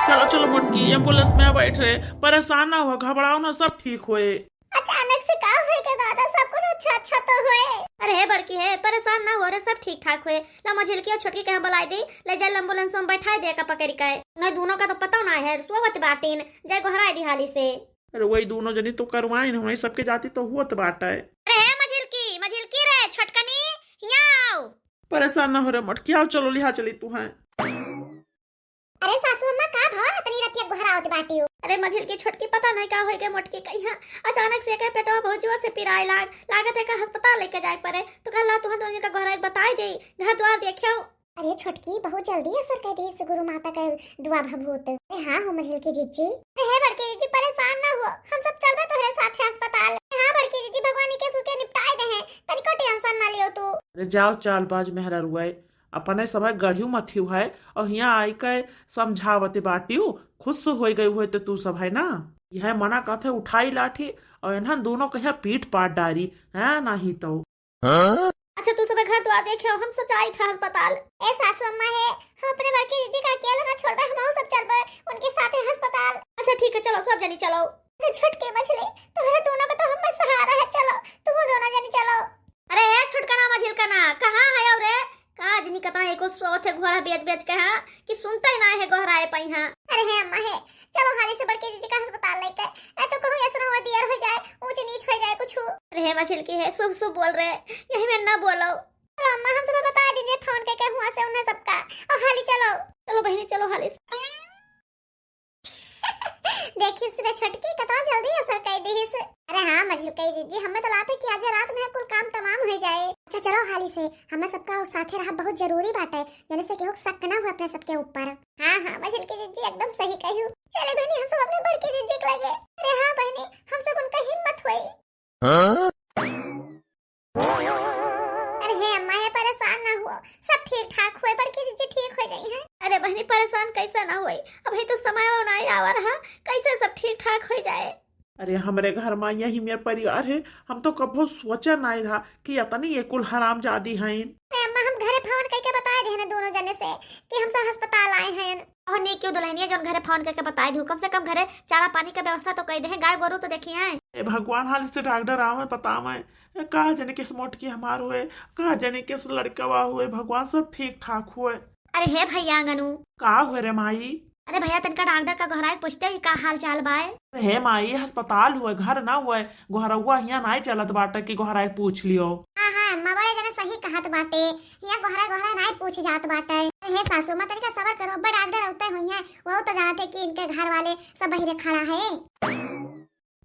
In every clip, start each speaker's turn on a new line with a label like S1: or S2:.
S1: चलो चलो मोटकी, एम्बुलेंस में बैठ रहे, परेशान ना हो, घबराओ ना, सब ठीक होए।
S2: अचानक से का होए के दादा, सब कुछ अच्छा अच्छा तो होए। अरे है बड़की है, परेशान ना हो रे, सब ठीक ठाक होए। लम्मा झिलकी और छोटकी के बुलाई दी, ले जा एम्बुलेंस में बैठाई दे का पकड़ के। नहीं दोनों का तो पता ना है, सोवत बाटीन जाय घहराई दी हाली से।
S1: अरे वही दोनों जनी तो करवाई ना, वही सबके जाती तो हुआ बाटा है।
S2: अरे है मझिलकी रे छोटकनी, हियां आओ।
S1: परेशान ना हो रे मोटकी, आओ चलो लिहा चली तू है।
S2: अरे सासू अम्मा का भा इतनी रतिया घहरावत बाटी हो। अरे मझिल की छोटकी पता नहीं का होई के मोटकी कहिया अचानक से के पेटवा बहुत जोर से पिराए लागत है का अस्पताल लेके जाए पड़े, तो कल तुम दोनों का घहराई बताई दे, घर द्वार देखियो। अरे छोटकी बहुत जल्दी असर कर दी गुरु माता का दुआ भभूत। अरे हां हो मझिल की जीजी। अरे बड़की जीजी परेशान ना हो, हम सब चलबे तोहरे साथे अस्पताल। हां बड़की जीजी, भगवान के सुके निपटाए दे हैं, तनिको टेंशन ना लियो तू।
S1: अरे जाओ चालबाज मेहरा रुआए, अपने समय गढ़ियो मथी है और यहाँ आई के समझावते बाटियो, खुश हो गई हुए तो तू सब है ना। यह मना कहते उठाई लाठी और इन्हन दोनों कहिया पीठ पाट डारी है नहीं तो।
S2: अच्छा तू सब घर द्वार देखियो, हम सब जाई था अस्पताल। ए सासू अम्मा है, हम अपने बड़की जीजी का अकेला ना छोड़बे, हम सब चलबे उनके साथ अस्पताल। अच्छा ठीक है चलो सब जनी चलो। अरे छटके मछली, तुम्हारे दोनों का तो हम सहारा है, चलो तुम दोनों जनी चलो। अरे है छटकना मझिल का ना कहां है और रे काज नहीं कता एको सोथे घोड़ा बेच बेच के हां कि सुनता ही ना है घहराए पई हां। अरे है अम्मा है, चलो हाली से बड़के जीजी का अस्पताल लेके, नहीं तो कहूं ऐसा हो दियर हो जाए, ऊंच नीच हो जाए कुछ। अरे है मछिल की है, शुभ शुभ बोल रहे, यही में ना बोलो। चलो अम्मा हम सब बता दीजिए फोन के हुआ से उन्हें सबका, और हाली चलो। चलो बहनी चलो हाली से। देखिस रे छटकी कता जल्दी असर कर देहिस। अरे हां मझिल कई जीजी, हमें तो लाते कि आज रात में कुल काम तमाम हो जाए। अच्छा चलो हाली से, हमें सबका साथे रहा बहुत जरूरी बात है, जने से केहू शक ना हो अपने सबके ऊपर। हां हां मझिल की जीजी एकदम सही कहियो। चले बहनी हम सब अपने बड़की जीजी के लगे। अरे हां बहनी हम सब उनका हिम्मत होई। अरे हे अम्मा है, परेशान ना हुआ, सब ठीक ठाक हुए, बड़की जीजी ठीक हो गई हैं। अरे बहनी परेशान कैसे ना हुई, अब ही तो समय वो नहीं आवा रहा, कैसे सब ठीक ठाक हो जाए।
S1: अरे हमारे घर में यही मेरा परिवार है, हम तो कभी सोचा नहीं था कि इतनी ये कुल हराम जादी हैं।
S2: अम्मा हम घरे फोन करके बताए दे ना दोनों जने से कि हम सब अस्पताल आए हैं, और नहीं क्यों दुल्हनिया जो घरे फोन करके बताए दू, कम से कम घरे चारा पानी का व्यवस्था तो कर दे, गाय गोरू तो देखी है।
S1: ए भगवान हाल से डॉक्टर आवे पता मैं कहा जाने किस मोटकी हमार हुए, कहा जाने किस लड़कवा हुए, भगवान सब ठीक ठाक हुए।
S2: अरे हे भैया गनु
S1: का हुए रे माई?
S2: अरे भैया तनका डॉक्टर का घहराए पूछते ही का हाल चाल बाय।
S1: हे माई अस्पताल हुए, घर ना हुए, घरवा यहाँ नहीं चलत बाटे कि घहराए पूछ लियो।
S2: हां हां अम्मा बड़े जने सही कहत बाटे, यहाँ घहरा नहीं पूछ जात बाटे। हे सासू मां तनिका सबर करो, बड़ा डॉक्टर होते हुई है, वो तो जानते कि इनके घर वाले सब बहिरे खड़ा है।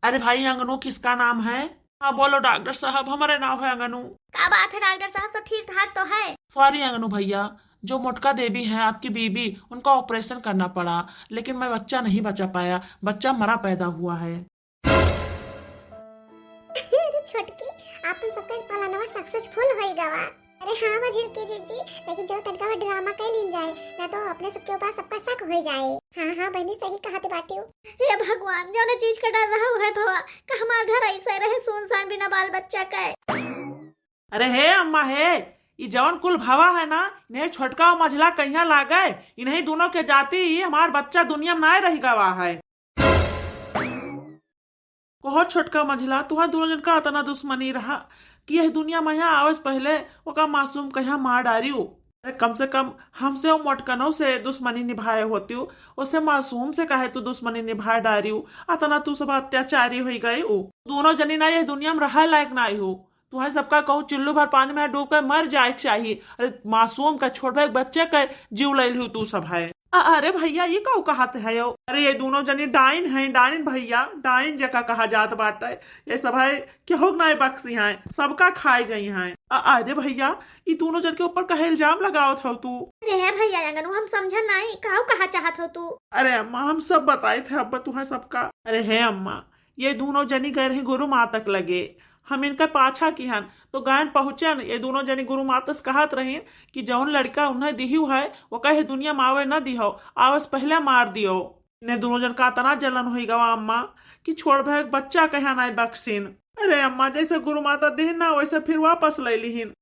S1: अरे भाई अंगनू किसका नाम है? हाँ बोलो डॉक्टर साहब, हमारे नाम है अंगनू।
S2: क्या बात है डॉक्टर साहब, सब ठीक ठाक तो है?
S1: सॉरी अंगनू भैया, जो मोटका देवी है आपकी बीबी, उनका ऑपरेशन करना पड़ा, लेकिन मैं बच्चा नहीं बचा पाया, बच्चा मरा पैदा हुआ है।
S2: अरे छोटकी आपन सबका प्लानवा सक्सेसफुल होई गवा। अरे हां मझिल के जीजी, लेकिन जब तनका ड्रामा कर लीन जाए ना तो अपने सबके ऊपर सबका शक हो जाए। हां हां बहनी सही कहत बाटियो। हे भगवान जो ने चीज का डर रहा है भवा, का हमार घर ऐसे रहे सुनसान बिना बाल बच्चा का।
S1: अरे हे अम्मा हे, ये जवन कुल भवा है ना, इन्हें छोटका और मझला कहिया लागे, इन्हीं दोनों के जाती ही हमार बच्चा दुनिया में नहीं रह गवा है। कहो छोटका मझला, तुम्हारे दोनों जन का इतना दुश्मनी रहा कि यह दुनिया में यहाँ आवे से पहले ओका मासूम कहिया मार डारियो। अरे कम से कम हमसे वो मोटकनों से दुश्मनी निभाए होती हो, उससे मासूम से कहे तू दुश्मनी निभाए डारियो, अतना तू सब अत्याचारी हो गई हो। दोनों जनी ना ये दुनिया में रहा लायक नहीं हो, तुम्हें सबका कहूँ चुल्लू भर पानी में डूब कर मर जाए चाहिए। अरे मासूम का छोटे बच्चे का जीव ले लू तू सब है। अरे भैया ये कहो कहते है यो? अरे ये दोनों जनी डाइन है, डाइन भैया, डाइन जका कहा जात बाटा है, ये सब है केहू नहीं बक्सी है, सबका खाए गई है। अरे भैया ये दोनों जन के ऊपर कहे इल्जाम लगाओ था तू?
S2: अरे है भैया अगर हम समझा नहीं काहू कहा चाहत हो तू?
S1: अरे अम्मा हम सब बताए थे अब्बा तुम्हें सबका। अरे है अम्मा, ये दोनों जनी गए रही गुरु माता तक लगे, हम इनका पाछा की हन तो गायन पहुंचन, ये दोनों जनी गुरु माता से कहत रही कि जौन लड़का उन्हें दिहू है वो कहे दुनिया में आवे न दिहो, आवस पहले मार दियो। इन्हें दोनों जन का तना जलन हुई गवा अम्मा कि छोड़ भे बच्चा कहा नहीं बक्सिन। अरे अम्मा जैसे गुरु माता देहन ना वैसे फिर वापस ले लीहिन।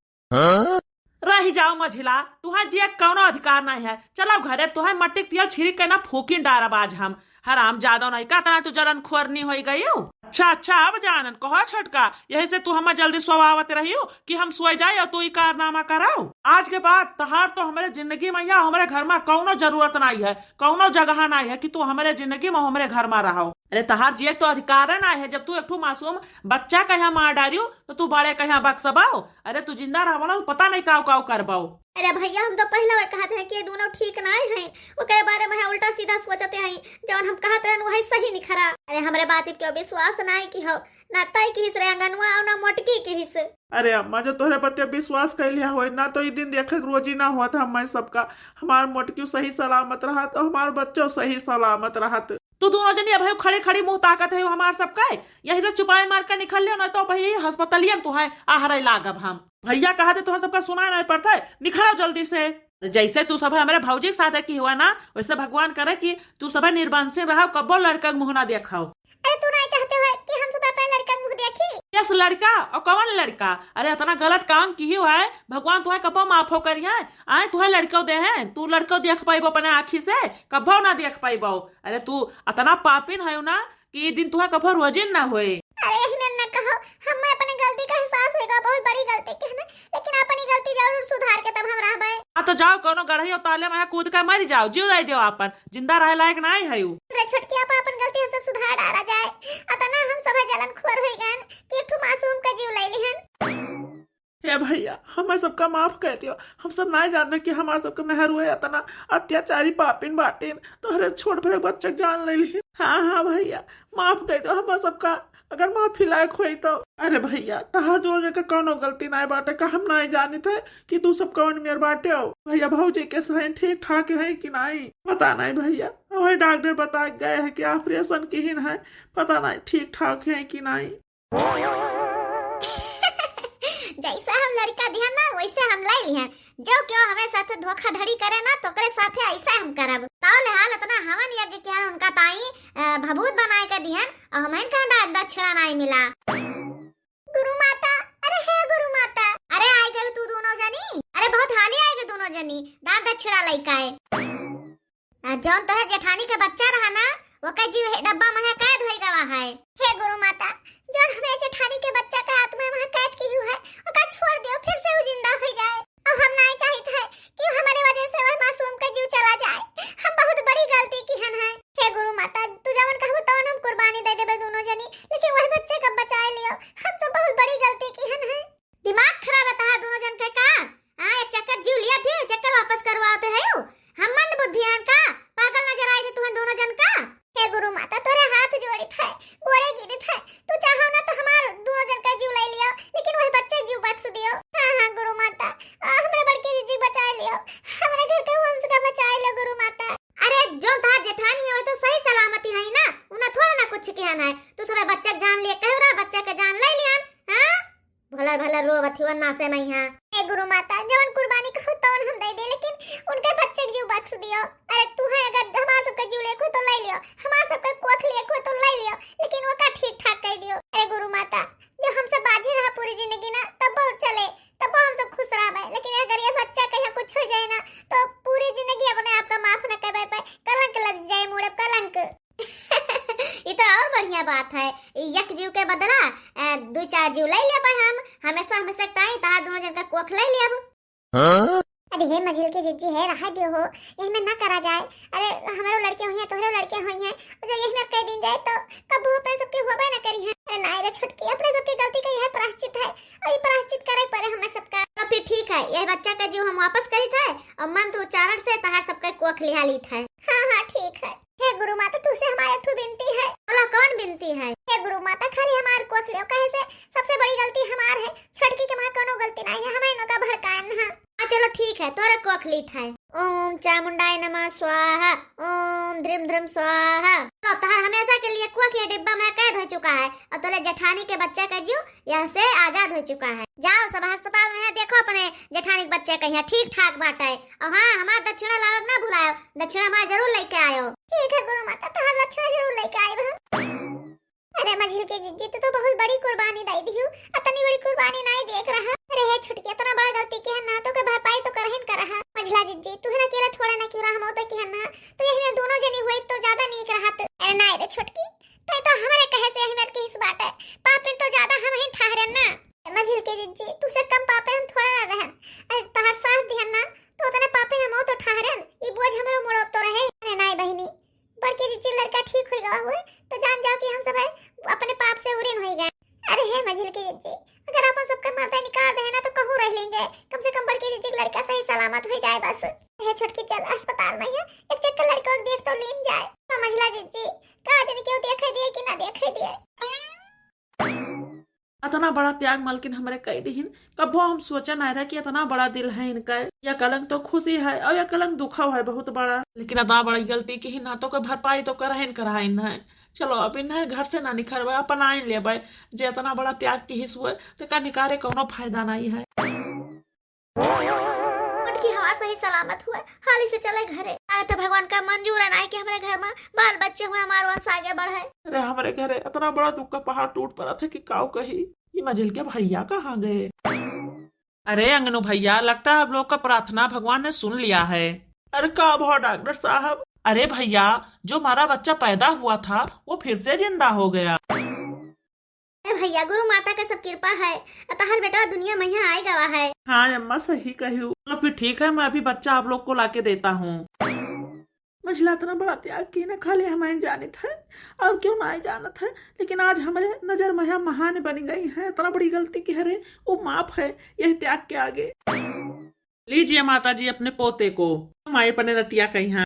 S1: रही जाओ मझिला, तुहार जिया कौनो अधिकार नहीं है। चलो घरे, तुहार मट्टी के तेल छिड़क के ना फूकी डारब आज हम। हराम जादो नहीं का तना तू जरन खोरनी हो गई हो। अच्छा अब जानन कहो छोटका, यही से तू हम जल्दी सोवावत रही हो कि हम सोए जाए और तू ही कारनामा कराओ। आज के बाद तहार तो हमारे जिंदगी में या हमारे घर में कौनो जरूरत नहीं है, कौनो जगह नहीं है कि तू हमारे जिंदगी में हमारे घर में रहो। अरे तहार जिये तो अधिकार नहीं है। जब तू एक मासूम बच्चा कहीं मार डारियो तो तू बड़े कहीं बक्सबाओ। अरे तू जिंदा रहो ना, पता नहीं काव काव करबाओ।
S2: अरे भैया, हम तो पहले वो कहते हैं कि ये दोनों ठीक नहीं हैं। वो के बारे में उल्टा सीधा सोचते हैं। जब हम कहते हैं वही सही निखरा। अरे हमारे बात क्यों विश्वास नहीं की हो ना तय की हिस्से अंगनवा और ना मोटकी की हिस्से।
S1: अरे अम्मा, जो तोहरे पति विश्वास कर लिया हो ना, तो ये दिन देखे रोजी ना हुआ था हमारे सबका। हमार मोटकी सही सलामत रहा तो हमार बच्चों सही सलामत रहा। तू दोनों जनी अब खड़े खड़ी मुंह ताकत है हमार सबका। यही से चुपाए मार कर निकल लियो ना तो भाई अस्पतालियम तू है आहरे लागब हम। भैया कहा थे तुहरा सबका सुना नहीं पड़ता है, निखरा जल्दी से। जैसे तू सब हमारे भौजी के साथ की हुआ ना, वैसे भगवान करे कि तू सब निर्वंशी रहो, कब्बो लड़का मुंह ना देखाओ।
S2: अरे तू नहीं चाहते हो कि हम सब अपने लड़का मुंह देखी?
S1: यस लड़का, और कौन लड़का? अरे इतना गलत काम की हुआ है, भगवान तुम्हें कब्बो माफो करिए। आए तुम्हें लड़को दे है, तू लड़को देख पाइबो अपने आँखी से, कब्बो ना देख पाइबो। अरे तू इतना पापिन है ना कि दिन तुम्हें कब्बो रोजिन ना होए।
S2: अरे यही न कहो, हम अपनी गलती का एहसास होगा, बहुत बड़ी गलती की है ना, लेकिन अपनी गलती जरूर सुधार के तब हम रहबे।
S1: हाँ तो जाओ कोनो गढ़ी और ताले में कूद कर मर जाओ, जीव दे दियो अपन, जिंदा रहे लायक नहीं है।
S2: अरे छोटकी आपा अपन गलती हमसे सुधार डाला जाए। अतना हम सब जलन खोर हो गए कि एक मासूम का जीव ले लिहन।
S1: हे भैया, हमें सबका माफ कर दियो। हम सब नहीं जानते कि हमारे सबके मेहर हुए इतना अत्याचारी पापिन बाटिन, तो हरे छोड़ भरे बच्चे जान ले ली। हाँ भैया, माफ कर दो हम सबका, अगर माफी लायक हुई तो। अरे भैया, तहार जो का कौनो गलती नहीं बाटे का, हम नहीं जानी थे कि तू सब कौन मेरे बाटे हो। भैया भौजी के सही ठीक ठाक है कि नहीं पता नहीं भैया। हमारे डॉक्टर बता गए है कि ऑपरेशन की ही है, पता नहीं ठीक ठाक है कि नहीं।
S2: जैसा हम लड़का दिया ना वैसे हम लाई हैं। जो क्यों हमें साथ धोखाधड़ी करे ना तो करे साथे ऐसा हम करब। ताले हाल इतना हवन यज्ञ किया उनका ताई भभूत बनाए के दिहन और हमें का दक्षिणा नहीं मिला। गुरु माता, अरे हे गुरु माता, अरे आई गए तू दोनों जनी। अरे बहुत हाली आई गए दोनों जनी, दाद दक्षिणा लइका है। जो तोरे जेठानी का बच्चा रहा ना वो का जीव डब्बा में कैद हो गवा है। हे गुरु माता, जो हमें जेठानी के बच्चा का आत्मा में कैद की हुई है उसका छोड़ दियो, फिर से वो जिंदा हो जाए। और हम नहीं चाहते हैं कि हमारे वजह से वह मासूम का जीव चला जाए। हम बहुत बड़ी गलती की है। हे गुरु माता, तू जवन कहबो तवन हम कुर्बानी दे देबे दोनों जनी, लेकिन वह बच्चे का बचा लियो। हम सब बहुत बड़ी गलती की है। दिमाग खराब है तहार दोनों जन के का? हां, एक चक्कर जीव लिया थे, चक्कर वापस करवाते है। हम मंद बुद्धि हैं का? पागल नजर आए थे तुम्हें दोनों जन का? हे गुरु माता, तोरे हाथ जोड़ी थे, गोड़े गिरी थे, तू चाहो ना तो हमार दोनों जन का जीव ले लियो, लेकिन वही बच्चे जीव बख्श दियो। हाँ गुरु माता, हमरे बड़के जी बचा लियो, हमरे घर के वंश का बचा लियो गुरु माता। अरे जो तार जेठानी है तो सही सलामती है ना, उन्हें थोड़ा ना कुछ कहना है। तू सब बच्चा जान लिए कहो रहा, बच्चा के जान ले लियन। हां भला भला रोवत हुआ ना से नहीं है। हे गुरु माता, जवन कुर्बानी कहो तवन हम दे दे, लेकिन उनके बच्चे जीव बख्श दियो। अरे तू है अगर हमार सबका जीव लेखो तो ले लियो, हमार सबका कोख लेखो तो ले लियो, लेकिन वो का ठीक ठाक कर दियो। अरे गुरु माता, जो हम सब बाजी रहा पूरी जिंदगी ना तब बहुत चले, तब हम सब खुश रहा। लेकिन अगर ये बच्चा कहीं कुछ हो जाए ना तो पूरी जिंदगी अपने आप का माफ न कर पाए, कलंक लग जाए मुड़े कलंक। ये तो और बढ़िया बात है, एक जीव के बदला दो चार जीव ले लिया पर हम हमेशा हमेशा टाइम तार दोनों जन का कोख ले लिया। अरे हे मझिल के जिज्जी है, रहा दियो हो, यही में ना करा जाए। अरे हमारे लड़के हुई हैं, तोहरे लड़के हुई हैं, अगर यही में कह दिन जाए तो कब हो पे सबके होबे ना करी है। अरे नहीं रे छोटकी, अपने सबकी गलती का यह प्रायश्चित है और ये प्रायश्चित करे पड़े हमें सबका। तो फिर ठीक है, यह बच्चा का जीव हम वापस करी था और मंत्र उच्चारण से तार सबका कोख लिया ली था। हाँ ठीक है। हे गुरु माता, तुझसे हमारी एक विनती है। बोला कौन विनती है? हे गुरु माता, खाली हमारे कोख लियो, कहे से सबसे बड़ी गलती हमार है, छोटकी के मां कोनो गलती नहीं है, हमें इनका भड़कान है। चलो ठीक है, तोरे कोख ली था। ओम चामुंडाय नमः स्वाहा, ओम ध्रीम ध्रीम स्वाहा। तो तार हमेशा के लिए कोख ये डिब्बा में कैद हो चुका है और तोरे जेठानी के बच्चे का जीव यहाँ से आजाद हो चुका है। जाओ सब अस्पताल में है, देखो अपने जेठानी के बच्चे का ठीक ठाक बाटा है। और हाँ, हमारा दक्षिणा लाभ ना भुलायो, दक्षिणा हमारा जरूर लेके आयो। ठीक है गुरु माता, तार दक्षिणा जरूर लेके आयो। अरे मझिल के जिज्जी, तू तो बहुत बड़ी कुर्बानी दे दी हूँ, इतनी बड़ी कुर्बानी नहीं देख रहा। अरे हे छुटकी इतना बड़ा गलती की है ना तो के भरपाई तो करहिन करहा मझला जीजी तू है ना केला थोड़ा ना क्यों रहा हम तो की है ना तो यही में दोनों जनी हुई तो ज्यादा नीक रहत। अरे ना रे छुटकी तो हमारे कहे से यही मेरे की इस बात है पापिन तो ज्यादा हम ही ठहरन ना मझिल के जीजी तू से कम पापे हम थोड़ा ना रहन। अरे तहार साथ दिहन ना तो उतने पापे हम तो ठहरन ई बोझ हमरो मोड़ तो रहे। अरे नहीं बहिनी बड़की जीजी लड़का ठीक हो गया हुए तो जान जाओ कि हम सब अपने पाप से उरीन हो गए। अरे है मझिल की जीजी अगर अपन सबका मर्दा निकाल दे ना तो कहूं रह लेंगे कम से कम बड़की जीजी लड़का सही सलामत हो जाए बस। है छुटकी चल अस्पताल में है एक चक्कर लड़का को देख तो लीन जाए तो मझिला जीजी का दिन क्यों देखे दिए कि ना देखे दिए।
S1: इतना बड़ा त्याग मालकिन हमारे कई दिन कबो हम सोचा नहीं रहा कि इतना बड़ा दिल है इनका। या कलंक तो खुशी है और या कलंक दुखा है बहुत बड़ा, लेकिन इतना बड़ी गलती की ना तो कोई भरपाई तो करहिन कराइन है। चलो अब इन्हें घर से ना निखरवे अपन आइन लेबे जे इतना बड़ा त्याग की हिस्स हुए तो का निकारे कोनो फायदा नहीं है।
S2: उनकी हवा सही सलामत हुए हाली से चले घरे। अरे तो भगवान का मंजूर है ना कि हमारे घर में बाल बच्चे हुए हमारे वंश आगे बढ़े।
S1: अरे हमारे घरे इतना बड़ा दुख का पहाड़ टूट पड़ा था कि काऊ कही ये मजिल के भैया कहाँ गए। अरे अंगनू भैया लगता है आप लोग का प्रार्थना भगवान ने सुन लिया है। अरे का भाव डॉक्टर साहब। अरे भैया जो हमारा बच्चा पैदा हुआ था वो फिर से जिंदा हो गया।
S2: अरे भैया गुरु माता का सब कृपा है अतः बेटा दुनिया में यहाँ आएगा है।
S1: हाँ अम्मा सही कही। चलो फिर ठीक है मैं अभी बच्चा आप लोग को लाके देता हूँ। मझिला इतना बड़ा त्याग की ना खाली हमें जानित है और क्यों ना जानत है, लेकिन आज हमारे नजर में यहाँ महान बन गई है। इतना बड़ी गलती की हरे वो माफ है यही त्याग के आगे। लीजिए माता जी अपने पोते को माए पने रतिया कही है।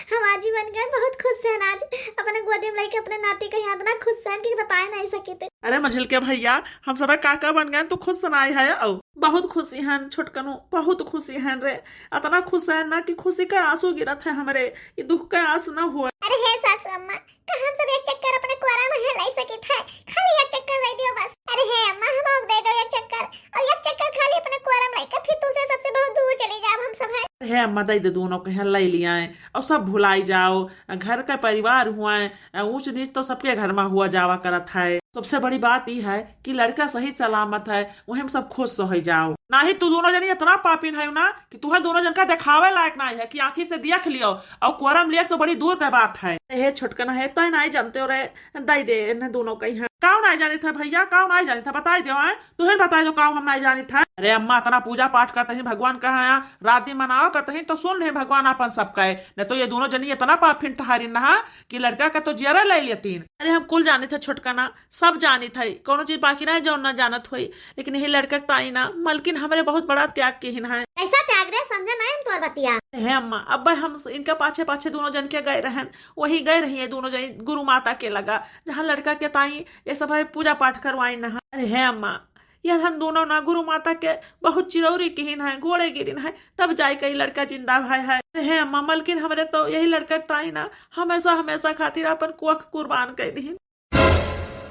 S2: हम आज ही बन गए बहुत खुश हैं आज अपने गोदी में लेके अपने नाती का याद ना खुश हैं कि बता नहीं सके थे।
S1: अरे मझिल के भैया हम सब काका बन गए तो खुश सुनाई है और बहुत खुशी है छोटकनू बहुत खुशी है रे। इतना खुश है ना कि खुशी का आंसू गिरत है हमारे ये दुख का आंसू न हुआ।
S2: अरे हे सासू अम्मा का हम सब एक चक्कर अपने कुआरा में लाई सके थे खाली एक चक्कर ले दियो बस। अरे हे अम्मा हम और दे दो एक चक्कर और एक चक्कर खाली अपने कुआरा में लेकर फिर तुझसे सबसे बहुत दूर चले जाओ हम सब है।
S1: है अम्मा दई दे दोनों कहे ले लिया है और सब भुलाई जाओ। घर का परिवार हुआ है ऊंच नीच तो सबके घर में हुआ जावा करत है। सबसे बड़ी बात यह है कि लड़का सही सलामत है वही हम सब खुश हो जाओ। ना ही तू दोनों जनी इतना पापिन है ना कि तुम्हें दोनों जन का दिखावे लायक नहीं है कि आंखी से देख लियो और कुआरम लिया तो बड़ी दूर की बात है। हे छोटकना है तो नहीं जानते हो रे दई दे इन्हें दोनों कहीं है। काउ नहीं जानी था भैया काउ नहीं जानी था बताई दो है तुम्हें बताई दो काउ हम नहीं जानी था। अरे अम्मा इतना पूजा पाठ करते हैं भगवान कहा है रात दिन मनाओ करते हैं तो सुन ले भगवान अपन सबका है न तो ये दोनों जनी इतना पापिन ठहरी नहा कि लड़का का तो जरा ले लेतीन। अरे हम कुल जाने थे छोटकना सब जानी था कोनो चीज बाकी नहीं जो न जानत हुई लेकिन यही लड़का ताई ना मलकिन हमारे बहुत बड़ा त्याग की है।
S2: ऐसा त्याग रे समझा नहीं हम तोर बतिया
S1: है अम्मा अब हम इनका पाछे पाछे दोनों जन के गए रहन वही गए रही है दोनों जन गुरु माता के लगा जहाँ लड़का के ताई ये सब है पूजा पाठ करवाई नहा। अरे है अम्मा यह हम दोनों ना गुरु माता के बहुत चिरौरी किहिन है घोड़े गिरिन है तब जाए कई लड़का जिंदा भाई है। हे अम्मा मलकिन हमारे तो यही लड़का ताई ना हमेशा हमेशा खातिर अपन कुख कुर्बान कर दी।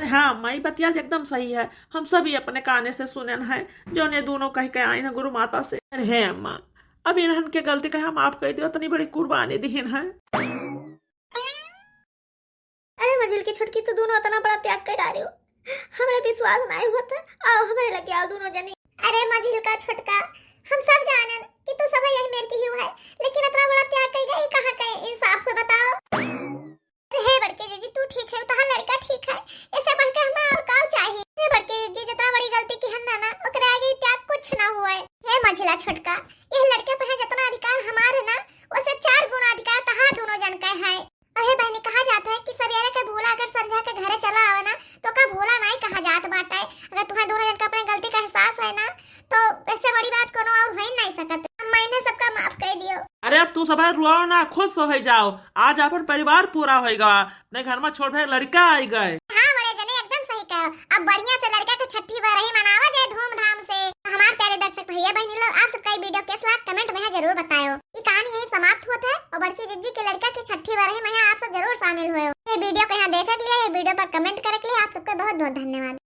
S1: हाँ अम्मा ये बतिया एकदम सही है हम सभी अपने काने से सुनन है जो ने दोनों कह के आई ना गुरु माता से। अरे है अम्मा अब इन्हन के गलती का हम आप कह दियो इतनी बड़ी कुर्बानी दीन है।
S2: अरे मजिल की छुटकी तो दोनों इतना बड़ा त्याग कर डाले हो हमारे विश्वास नहीं होता आओ हमारे लगे आओ दोनों जने। अरे मजिल का छुटका हम सब जानन कि तू सब यही मेरे की ही है लेकिन इतना बड़ा त्याग कर गई कहां गए इंसाफ से बताओ। हे बड़के जीजी तू ठीक है तो लड़का ठीक है इससे बढ़ के हमें और का चाहिए। हे बड़के जीजी जितना बड़ी गलती की हम ना ओकरे आगे त्याग कुछ ना हुआ है। हे मझिला छुटका यह लड़के पे जितना अधिकार हमारे ना उससे 4 गुना अधिकार तहां दोनों जन का है। अहे बहनी कहा जाता है कि सवेरे के भूला अगर संध्या के घरे चला आवे ना तो का भूला नहीं कहा जात बाटा है। अगर तुम्हें दोनों जन का अपने गलती का एहसास है ना तो इससे बड़ी बात कोनो और हो ही नहीं सकत। मैंने सबका माफ कर दियो।
S1: अरे अब तू सब रुआओ ना खुश हो जाओ आज अपन परिवार पूरा होएगा अपने घर में छोटे लड़का आई गए।
S2: हाँ बड़े जने एकदम सही कहो अब बढ़िया से लड़का के छठी बरही मनावा जाए धूमधाम से। हमारे प्यारे दर्शक भैया बहनी लोग आप सबका वीडियो कैसा लगा कमेंट में जरूर बताओ। ये कहानी यही समाप्त होता है और बड़की जिज्जी के लड़का के छठी बरही में आप सब जरूर शामिल हुए हो। ये वीडियो को यहाँ देखने के लिए वीडियो पर कमेंट करने के लिए आप सबका बहुत बहुत धन्यवाद।